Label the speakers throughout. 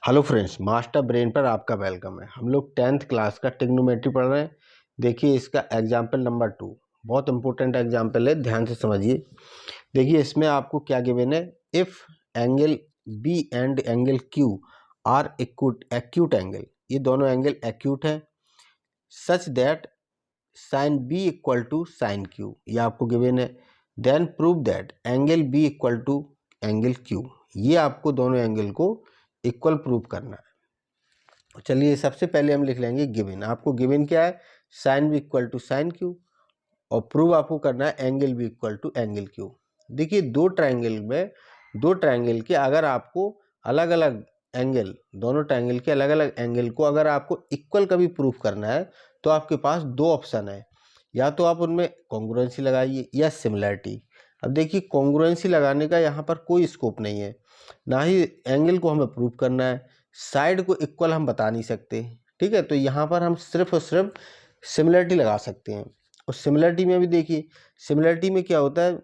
Speaker 1: Hello friends, master brain पर आपका welcome है। हम लोग 10th क्लास का ट्रिग्नोमेट्री पढ़ रहे हैं। देखिए इसका एग्जाम्पल नंबर 2 बहुत इंपॉर्टेंट एग्जाम्पल है, ध्यान से समझिए। देखिए इसमें आपको क्या गिवन है, if angle B and angle Q are acute angle, ये दोनों एंगल एक्यूट हैं, such that sine B equal to sine Q, ये आपको गिवन है। Then prove that angle B equal to angle Q, ये आपको दोनों एंगल को इक्वल प्रूव करना है। चलिए सबसे पहले हम लिख लेंगे गिवन। आपको गिवन क्या है, sine B equal to sine Q, और प्रूव आपको करना है angle B equal to angle Q. देखिए दो ट्रायंगल के अगर आपको अलग अलग एंगल, दोनों ट्रायंगल के अलग अलग एंगल को अगर आपको इक्वल कभी प्रूव करना है तो आपके पास दो ऑप्शन है, या तो आप उनमें कॉन्ग्रुएंसी लगाइए या सिमिलरिटी। अब देखिए कॉन्ग्रुएंसी लगाने का यहाँ पर कोई स्कोप नहीं है, ना ही एंगल को हमें प्रूव करना है, साइड को इक्वल हम बता नहीं सकते, ठीक है। तो यहाँ पर हम सिर्फ और सिर्फ सिमिलरिटी लगा सकते हैं। और सिमिलरिटी में भी देखिए, सिमिलरिटी में क्या होता है,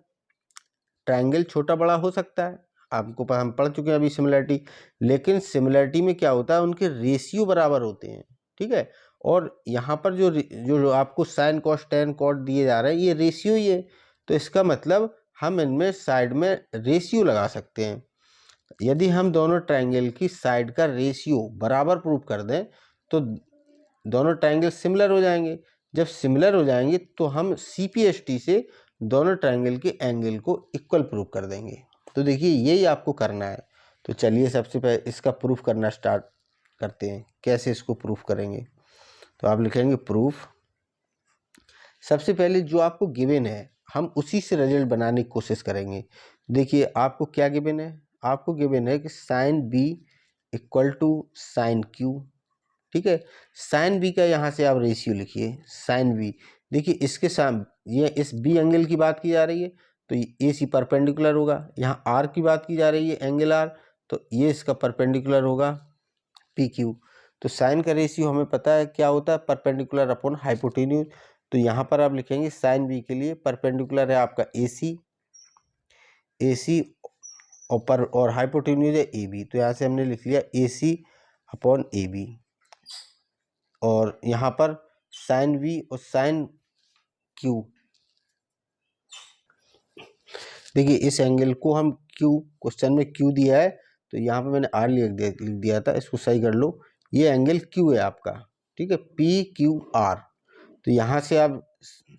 Speaker 1: ट्रायंगल छोटा बड़ा हो सकता है, आपको हम पढ़ चुके हैं अभी सिमिलरिटी। लेकिन सिमिलरिटी में क्या होता है, उनके रेशियो बराबर होते हैं, ठीक है। और यहाँ पर जो आपको साइन कॉस टेन कॉट दिए जा रहे हैं, ये रेशियो ही है। तो इसका मतलब हम इनमें साइड में रेशियो लगा सकते हैं। यदि हम दोनों ट्रायंगल की साइड का रेशियो बराबर प्रूव कर दें तो दोनों ट्रायंगल सिमिलर हो जाएंगे। जब सिमिलर हो जाएंगे तो हम CPST से दोनों ट्रायंगल के एंगल को इक्वल प्रूव कर देंगे। तो देखिए यही आपको करना है। तो चलिए सबसे पहले इसका प्रूफ करना स्टार्ट करते हैं। कैसे इसको प्रूफ करेंगे, तो आप लिखेंगे प्रूफ। सबसे पहले जो आपको गिवन है हम उसी से रिजल्ट बनाने की कोशिश करेंगे। देखिए आपको क्या गिवन है, आपको गिवन है कि sine B equal to sine Q, ठीक है। साइन बी का यहाँ से आप रेशियो लिखिए, साइन बी। देखिए इसके साथ ये इस बी एंगल की बात की जा रही है तो ये AC परपेंडिकुलर होगा। यहाँ आर की बात की जा रही है, एंगल आर, तो ये इसका परपेंडिकुलर होगा PQ। तो साइन का रेशियो हमें पता है क्या होता है, परपेंडिकुलर अपॉन हाइपोटेन्यूज। तो यहाँ पर आप लिखेंगे साइन बी के लिए परपेंडिकुलर है आपका AC और हाइपोटेन्यूज है AB। तो यहाँ से हमने लिख लिया AC अपॉन AB। और यहाँ पर साइन V और साइन Q, देखिए इस एंगल को हम Q, क्वेश्चन में Q दिया है तो यहाँ पे मैंने R लिख दिया था, इसको सही कर लो। ये एंगल Q है आपका, ठीक है, PQR। तो यहाँ से आप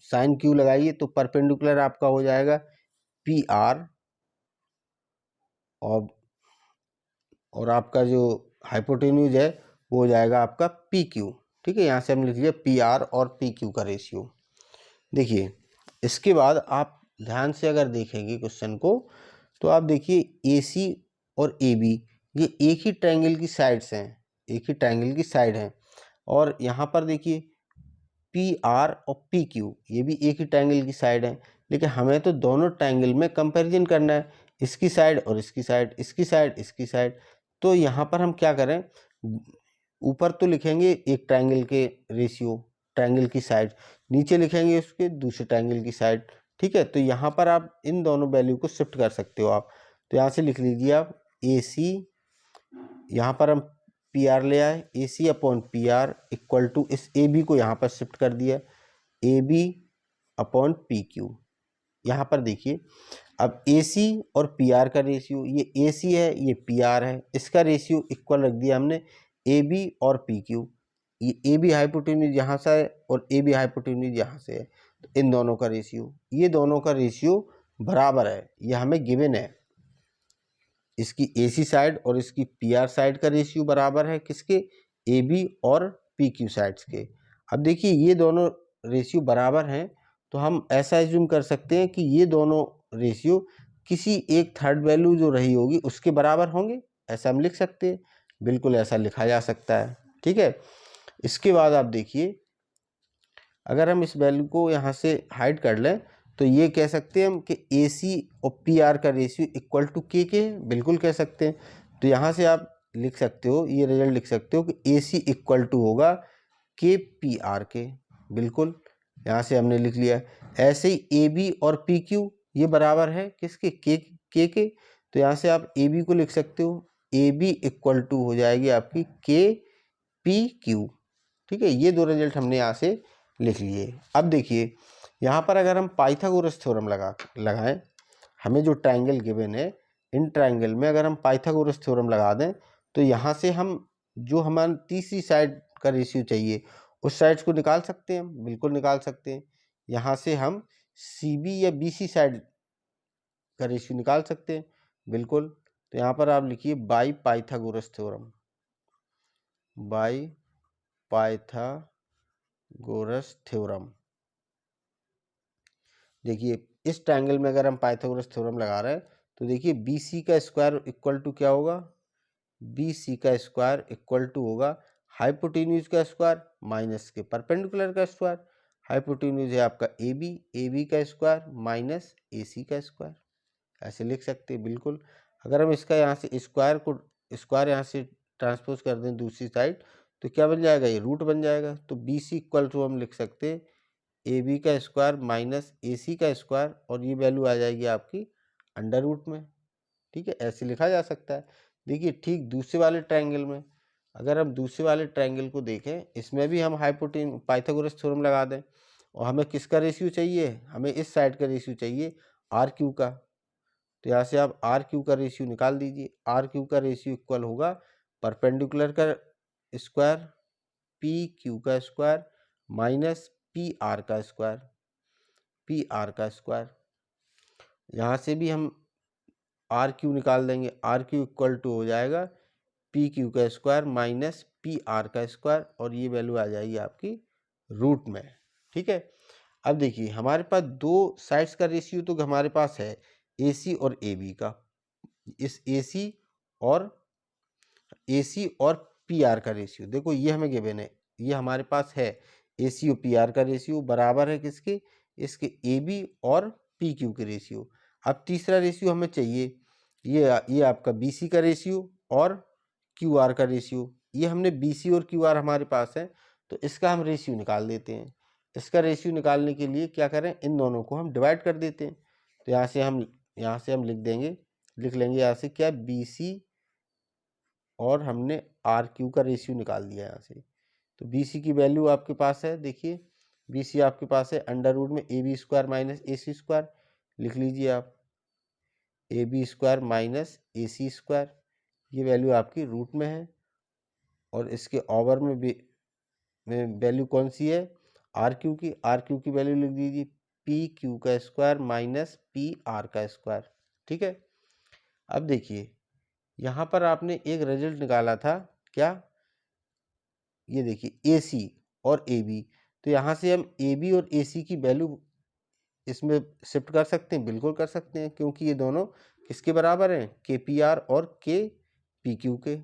Speaker 1: साइन Q लगाइए तो परपेंडिकुलर आपका हो जाएगा PR, और आपका जो हाइपोटेन्यूज है वो हो जाएगा आपका PQ, ठीक है। यहाँ से हम लिख लिया PR और PQ का रेशियो। देखिए इसके बाद आप ध्यान से अगर देखेंगे क्वेश्चन को तो आप देखिए AC और AB ये एक ही ट्रायंगल की साइड्स हैं, एक ही ट्रायंगल की साइड हैं। और यहाँ पर देखिए PR और PQ ये भी एक ही ट्रायंगल की साइड है। लेकिन हमें तो दोनों ट्रायंगल में कंपैरिजन करना है, इसकी साइड और इसकी साइड, इसकी साइड इसकी साइड। तो यहाँ पर हम क्या करें, ऊपर तो लिखेंगे एक ट्रायंगल के रेशियो, ट्रायंगल की साइड, नीचे लिखेंगे उसके दूसरे ट्रायंगल की साइड, ठीक है। तो यहाँ पर आप इन दोनों वैल्यू को शिफ्ट कर सकते हो आप। तो यहाँ से लिख लीजिए आप AC, यहाँ पर हम PR ले आए, AC upon PR equal to इस AB को यहाँ पर शिफ्ट कर दिया, AB अपॉन PQ। यहाँ पर देखिए अब AC और PR का रेशियो, ये AC है ये PR है, इसका रेशियो इक्वल रख दिया हमने AB और PQ। ये AB हाइपोटेन्यूज यहाँ से है और AB हाइपोटेन्यूज यहाँ से है, तो इन दोनों का रेशियो, ये दोनों का रेशियो बराबर है, ये हमें गिवन है। इसकी AC साइड और इसकी PR साइड का रेशियो बराबर है किसके, AB और PQ साइड्स के। अब देखिए ये दोनों रेशियो बराबर हैं तो हम ऐसा एज्यूम कर सकते हैं कि ये दोनों रेशियो किसी एक थर्ड वैल्यू जो रही होगी उसके बराबर होंगे, ऐसा हम लिख सकते हैं। बिल्कुल ऐसा लिखा जा सकता है, ठीक है। इसके बाद आप देखिए अगर हम इस वैल्यू को यहाँ से हाइड कर लें तो ये कह सकते हैं हम कि AC और PR का रेशियो इक्वल टू K के, बिल्कुल कह सकते हैं। तो यहाँ से आप लिख सकते हो, ये रिजल्ट लिख सकते हो कि AC इक्वल टू होगा KPR के, बिल्कुल यहाँ से हमने लिख लिया। ऐसे ही AB और PQ ये बराबर है किसके, K के। तो यहाँ से आप AB को लिख सकते हो ए बी इक्वल टू हो जाएगी आपकी के पी क्यू। ठीक है, ये दो रिजल्ट हमने यहाँ से लिख लिए। अब देखिए यहाँ पर अगर हम पाइथागोरस थ्योरम लगाएं, हमें जो ट्रायंगल गिवन है, इन ट्रायंगल में अगर हम पाइथागोरस थ्योरम लगा दें तो यहाँ से हम जो हमारी तीसरी साइड का रेशियो चाहिए उस साइड को निकाल सकते हैं, हम बिल्कुल निकाल सकते हैं। यहाँ से हम सी बी या बी सी साइड का रेशियो निकाल सकते हैं बिल्कुल। तो यहाँ पर आप लिखिए by Pythagoras theorem, by Pythagoras theorem. देखिए इस ट्रायंगल में अगर हम पाइथागोरस थ्योरम लगा रहे हैं तो देखिए बी सी का स्क्वायर इक्वल टू क्या होगा, बी सी का स्क्वायर इक्वल टू होगा हाइपोटेन्यूज का स्क्वायर माइनस के परपेंडिकुलर का स्क्वायर। हाइपोटेन्यूज है आपका ए बी का स्क्वायर माइनस ए सी का स्क्वायर, ऐसे लिख सकते हैं बिल्कुल। अगर हम इसका यहाँ से स्क्वायर यहाँ से ट्रांसपोज कर दें दूसरी साइड तो क्या बन जाएगा, ये रूट बन जाएगा। तो बी सी इक्वल टू हम लिख सकते हैं ए बी का स्क्वायर माइनस ए सी का स्क्वायर, और ये वैल्यू आ जाएगी आपकी अंडर रूट में। ठीक है, ऐसे लिखा जा सकता है। देखिए ठीक दूसरे वाले ट्रायंगल में अगर हम दूसरे वाले ट्रायंगल को देखें, इसमें भी हम पाइथागोरस थ्योरम लगा दें, और हमें किसका रेशियो चाहिए, हमें इस साइड का रेशियो चाहिए आर क्यू का। तो यहाँ से आप आर क्यू का रेशियो निकाल दीजिए। आर क्यू का रेशियो इक्वल होगा परपेंडिकुलर का स्क्वायर पी क्यू का स्क्वायर माइनस पी आर का स्क्वायर, पी आर का स्क्वायर। यहाँ से भी हम आर क्यू निकाल देंगे। आर क्यू इक्वल टू हो जाएगा पी क्यू का स्क्वायर माइनस पी आर का स्क्वायर, और ये वैल्यू आ जाएगी आपकी रूट में। ठीक है, अब देखिए हमारे पास दो साइड्स का रेशियो तो हमारे पास है ए सी और ए बी का। इस ए सी और पी आर का रेशियो देखो ये हमें गिवन है, ये हमारे पास है ए सी और पी आर का रेशियो बराबर है किसके, इसके ए बी और पी क्यू के रेशियो। अब तीसरा रेशियो हमें चाहिए, ये आपका बी सी का रेशियो और क्यू आर का रेशियो। ये हमने बी सी और क्यू आर हमारे पास है, तो इसका हम रेशियो निकाल देते हैं। इसका रेशियो निकालने के लिए क्या करें, इन दोनों को हम डिवाइड कर देते हैं। तो यहाँ से हम लिख लेंगे यहाँ से क्या, बी सी और हमने आर क्यू का रेशियो निकाल दिया यहाँ से। तो बी सी की वैल्यू आपके पास है, देखिए बी सी आपके पास है अंडर रूट में A B square minus A C square, लिख लीजिए आप A B square minus A C square, ये वैल्यू आपकी रूट में है। और इसके ओवर में वैल्यू कौन सी है, आर क्यू की। आर क्यू की वैल्यू लिख दीजिए पी क्यू का स्क्वायर माइनस पी आर का स्क्वायर। ठीक है, अब देखिए यहाँ पर आपने एक रिजल्ट निकाला था क्या, ये देखिए ए सी और ए बी। तो यहाँ से हम ए बी और ए सी की वैल्यू इसमें शिफ्ट कर सकते हैं, बिल्कुल कर सकते हैं, क्योंकि ये दोनों किसके बराबर हैं, के पी आर और के पी क्यू के।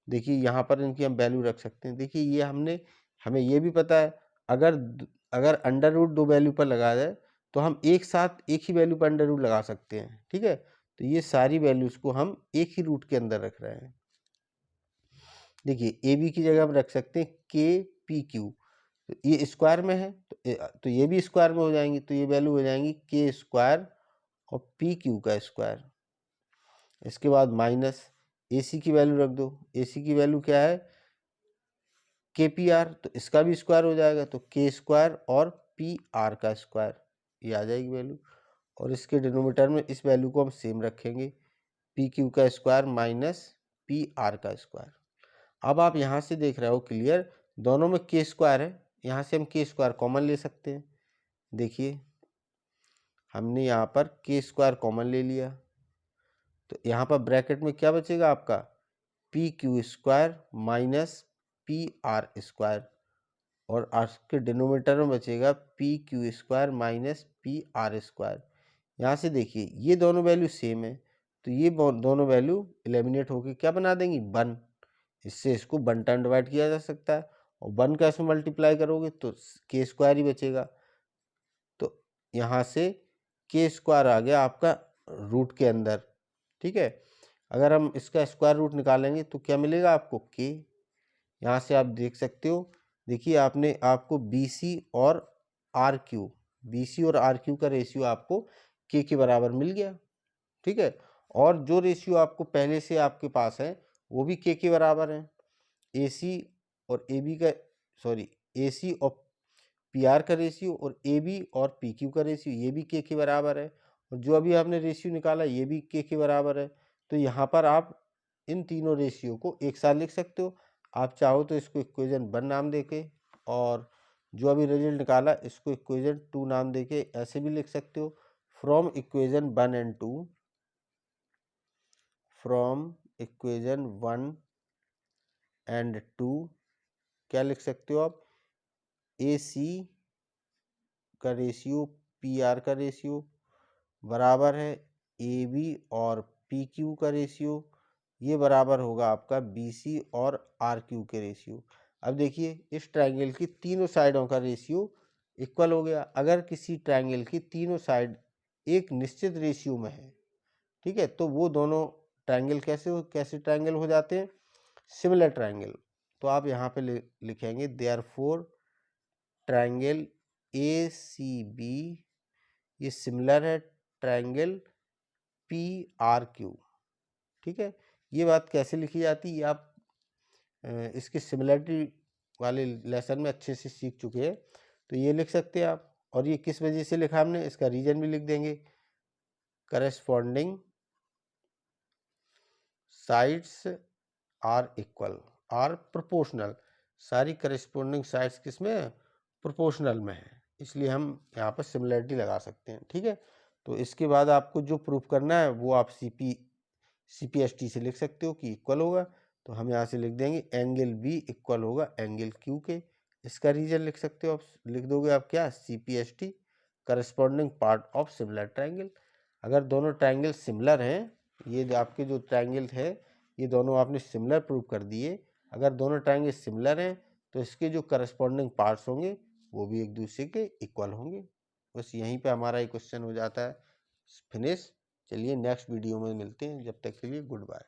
Speaker 1: देखिए यहाँ पर इनकी हम वैल्यू रख सकते हैं। देखिए ये हमें ये भी पता है, अगर अंडर रूट दो वैल्यू पर लगा जाए तो हम एक साथ एक ही वैल्यू पर अंडर रूट लगा सकते हैं। ठीक है, तो ये सारी वैल्यूज को हम एक ही रूट के अंदर रख रहे हैं। देखिए ए बी की जगह हम रख सकते हैं के पी क्यू, तो ये स्क्वायर में है तो ये भी स्क्वायर में हो जाएंगी, तो ये वैल्यू हो जाएंगी के स्क्वायर और पी क्यू का स्क्वायर। इसके बाद माइनस ए सी की वैल्यू रख दो। ए सी की वैल्यू क्या है, के पी आर, तो इसका भी स्क्वायर हो जाएगा, तो के स्क्वायर और पी आर का स्क्वायर, ये आ जाएगी वैल्यू। और इसके डिनोमिनेटर में इस वैल्यू को हम सेम रखेंगे, पी क्यू का स्क्वायर माइनस पी आर का स्क्वायर। अब आप यहाँ से देख रहे हो क्लियर, दोनों में के स्क्वायर है, यहाँ से हम के स्क्वायर कॉमन ले सकते हैं। देखिए हमने यहाँ पर के स्क्वायर कॉमन ले लिया, तो यहाँ पर ब्रैकेट में क्या बचेगा आपका, P Q square minus P R square, और आपके डिनोमिनेटर में बचेगा P Q square minus P R square. यहाँ से देखिए ये दोनों वैल्यू सेम है, तो ये दोनों वैल्यू एलिमिनेट होकर क्या बना देंगी, 1। इससे इसको 1 टाइम डिवाइड किया जा सकता है, और 1 का इसमें मल्टीप्लाई करोगे तो के स्क्वायर ही बचेगा। तो यहाँ से के स्क्वायर आ गया आपका रूट के अंदर। ठीक है, अगर हम इसका स्क्वायर रूट निकालेंगे तो क्या मिलेगा आपको, के। यहाँ से आप देख सकते हो, देखिए आपको बी सी और आर क्यू का रेशियो आपको के बराबर मिल गया। ठीक है, और जो रेशियो आपको पहले से आपके पास है वो भी के बराबर है। AC और AB का AC और PR का रेशियो और AB और PQ का रेशियो ये भी के बराबर है, और जो अभी आपने रेशियो निकाला ये भी के बराबर है। तो यहाँ पर आप इन तीनों रेशियो को एक साथ लिख सकते हो। आप चाहो तो इसको इक्वेशन 1 नाम देके, और जो अभी रिजल्ट निकाला इसको इक्वेशन 2 नाम देके ऐसे भी लिख सकते हो। From equation 1 and 2, from equation 1 and 2 क्या लिख सकते हो आप, AC का रेशियो PR का रेशियो बराबर है AB और PQ का रेशियो, ये बराबर होगा आपका BC और RQ के रेशियो। अब देखिए इस ट्रायंगल की तीनों साइडों का रेशियो इक्वल हो गया। अगर किसी ट्रायंगल की तीनों साइड एक निश्चित रेशियो में है, ठीक है, तो वो दोनों ट्रायंगल कैसे ट्रायंगल हो जाते हैं, सिमिलर ट्रायंगल। तो आप यहाँ पे लिखेंगे देयरफॉर ट्रायंगल ACB ये सिमिलर है ट्रायंगल PRQ। ठीक है, ये बात कैसे लिखी जाती है आप इसके सिमिलरिटी वाले लेसन में अच्छे से सीख चुके हैं, तो ये लिख सकते हैं आप। और ये किस वजह से लिखा हमने, इसका रीजन भी लिख देंगे। Corresponding sides are equal are proportional, सारी करस्पॉन्डिंग साइड्स किस में है, प्रोपोर्शनल में है, इसलिए हम यहाँ पर सिमिलरिटी लगा सकते हैं। ठीक है, तो इसके बाद आपको जो प्रूफ करना है वो आप CPST से लिख सकते हो कि इक्वल होगा। तो हम यहाँ से लिख देंगे एंगल B इक्वल होगा एंगल Q के। इसका रीजन लिख सकते हो आप, लिख दोगे आप क्या, CPST corresponding part of similar triangle. अगर दोनों ट्रायंगल सिमिलर हैं, ये जो आपके जो ट्रायंगल है ये दोनों आपने सिमिलर प्रूव कर दिए, अगर दोनों ट्रायंगल सिमिलर हैं तो इसके जो करस्पॉन्डिंग पार्ट्स होंगे वो भी एक दूसरे के इक्वल होंगे। बस यहीं पे हमारा ये क्वेश्चन हो जाता है फिनिश। चलिए नेक्स्ट वीडियो में मिलते हैं, जब तक के लिए गुड बाय।